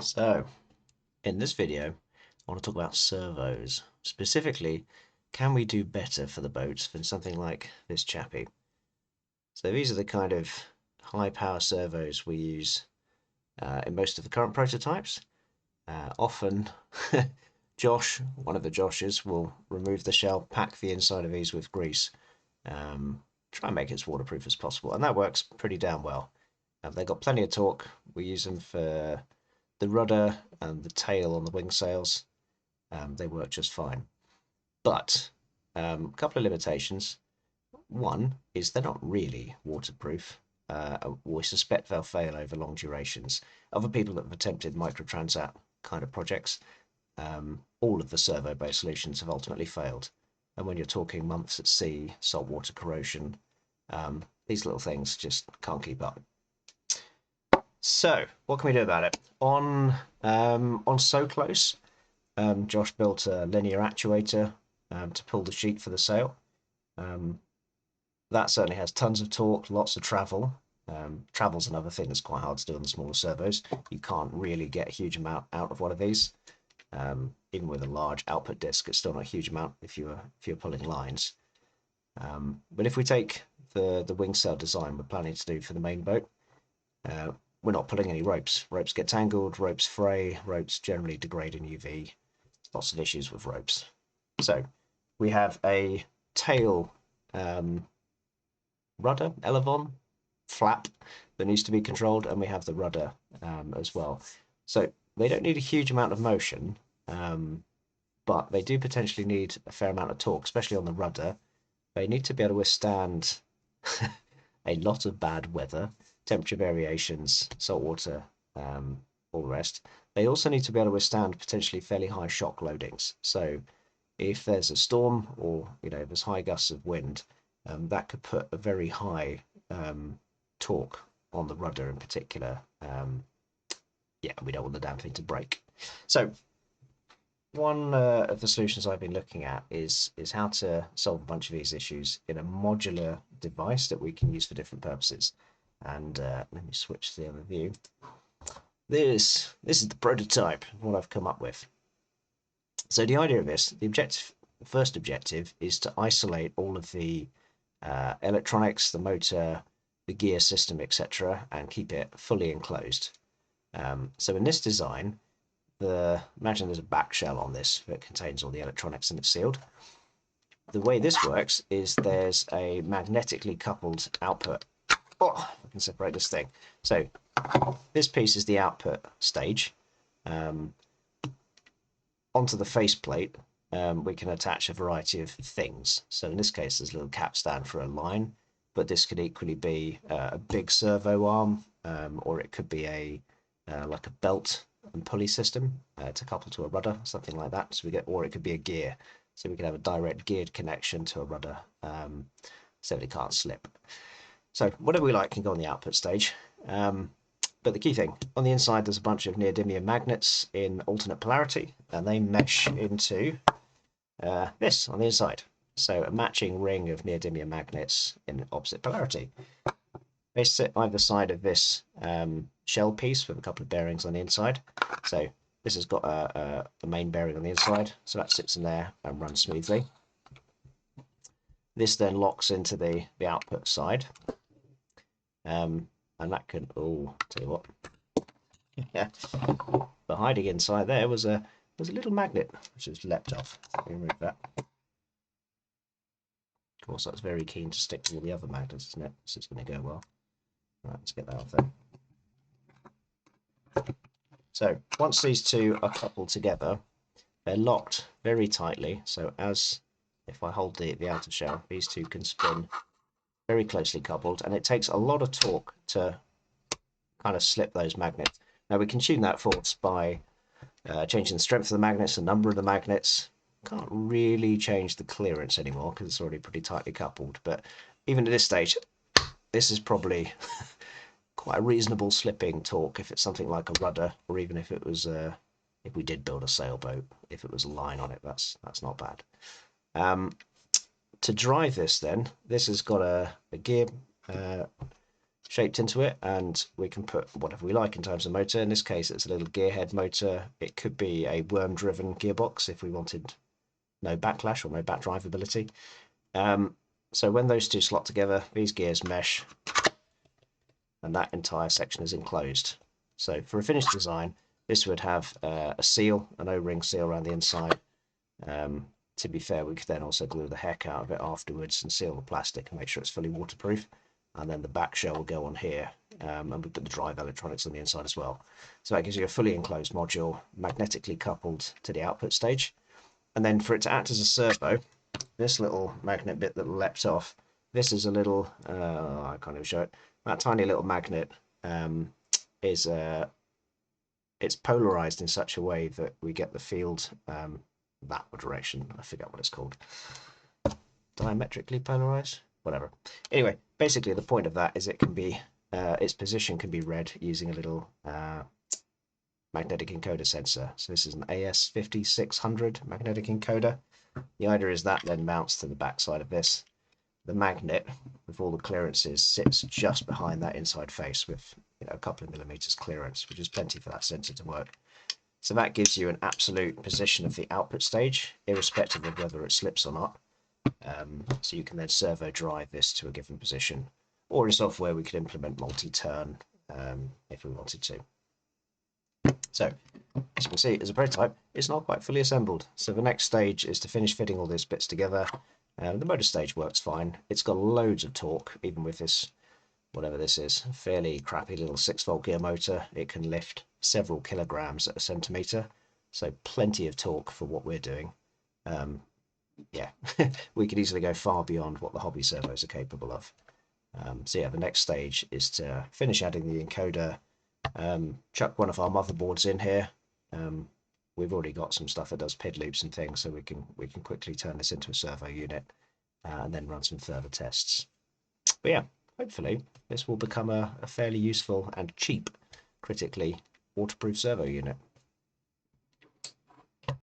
So, in this video, I want to talk about servos. Specifically, can we do better for the boats than something like this chappie? So these are the kind of high power servos we use in most of the current prototypes. Often, Josh, one of the Joshes, will remove the shell, pack the inside of these with grease, try and make it as waterproof as possible, and that works pretty damn well. They've got plenty of torque. We use them for the rudder and the tail on the wing sails. They work just fine. But a couple of limitations. One is they're not really waterproof. We suspect they'll fail over long durations. Other people that have attempted Microtransat kind of projects, all of the servo-based solutions have ultimately failed. And when you're talking months at sea, saltwater corrosion, these little things just can't keep up. So, what can we do about it? On So Close, Josh built a linear actuator to pull the sheet for the sail. That certainly has tons of torque, lots of travel. Travel's another thing that's quite hard to do on the smaller servos. You can't really get a huge amount out of one of these. Even with a large output disc, it's still not a huge amount if you're pulling lines. But if we take the wing sail design we're planning to do for the main boat, we're not pulling any ropes. Ropes get tangled, ropes fray, ropes generally degrade in UV. Lots of issues with ropes. So we have a tail rudder, elevon, flap that needs to be controlled, and we have the rudder as well. So they don't need a huge amount of motion, but they do potentially need a fair amount of torque, especially on the rudder. They need to be able to withstand a lot of bad weather, temperature variations, saltwater, all the rest. They also need to be able to withstand potentially fairly high shock loadings. So if there's a storm or there's high gusts of wind, that could put a very high torque on the rudder in particular. Yeah, we don't want the damn thing to break. So one of the solutions I've been looking at is how to solve a bunch of these issues in a modular device that we can use for different purposes. And let me switch to the other view. This is the prototype of what I've come up with. So the idea of this, the first objective is to isolate all of the electronics, the motor, the gear system, etc., and keep it fully enclosed. So in this design, imagine there's a back shell on this that contains all the electronics and it's sealed. The way this works is there's a magnetically coupled output. Oh, I can separate this thing. So this piece is the output stage. Onto the faceplate, we can attach a variety of things. So in this case, there's a little capstan for a line, but this could equally be a big servo arm, or it could be like a belt and pulley system to couple to a rudder, something like that. So or it could be a gear, so we could have a direct geared connection to a rudder, so it can't slip. So whatever we like can go on the output stage. But the key thing, on the inside there's a bunch of neodymium magnets in alternate polarity, and they mesh into this on the inside. So a matching ring of neodymium magnets in opposite polarity. They sit either side of this shell piece with a couple of bearings on the inside. So this has got the main bearing on the inside, so that sits in there and runs smoothly. This then locks into the output side. And that can, tell you what, yeah. But hiding inside there was a little magnet which has leapt off. Remove that. Of course, that's very keen to stick to all the other magnets, isn't it? So it's going to go well. Right, let's get that off there. So once these two are coupled together, they're locked very tightly. So if I hold the outer shell, these two can spin very closely coupled, and it takes a lot of torque to kind of slip those magnets. Now we can tune that force by changing the strength of the magnets, the number of the magnets. Can't really change the clearance anymore because it's already pretty tightly coupled, but even at this stage, this is probably quite a reasonable slipping torque if it's something like a rudder, or even if it was if we did build a sailboat, if it was a line on it, that's not bad. To drive this then, this has got a gear shaped into it, and we can put whatever we like in terms of motor. In this case, it's a little gearhead motor. It could be a worm-driven gearbox if we wanted no backlash or no back drive ability. So when those two slot together, these gears mesh, and that entire section is enclosed. So for a finished design, this would have a seal, an O-ring seal around the inside. To be fair, we could then also glue the heck out of it afterwards and seal the plastic and make sure it's fully waterproof. And then the back shell will go on here, and we put the drive electronics on the inside as well. So that gives you a fully enclosed module, magnetically coupled to the output stage. And then for it to act as a servo, this little magnet bit that leapt off, this is a little, I can't even show it, that tiny little magnet is it's polarized in such a way that we get the field that direction. I forget what it's called. Diametrically polarized? Whatever. Anyway, basically the point of that is it can be, its position can be read using a little magnetic encoder sensor. So this is an AS5600 magnetic encoder. The idea is that then mounts to the back side of this. The magnet, with all the clearances, sits just behind that inside face with a couple of millimeters clearance, which is plenty for that sensor to work. So that gives you an absolute position of the output stage, irrespective of whether it slips or not. So you can then servo drive this to a given position, or in software we could implement multi-turn if we wanted to. So as you can see, as a prototype, it's not quite fully assembled. So the next stage is to finish fitting all these bits together. The motor stage works fine. It's got loads of torque, even with this, whatever this is, fairly crappy little 6-volt gear motor. It can lift several kilograms at a centimetre, so plenty of torque for what we're doing. Yeah, we could easily go far beyond what the hobby servos are capable of. So yeah, the next stage is to finish adding the encoder, chuck one of our motherboards in here. We've already got some stuff that does PID loops and things, so we can quickly turn this into a servo unit and then run some further tests. But yeah, hopefully this will become a fairly useful and cheap, critically waterproof servo unit.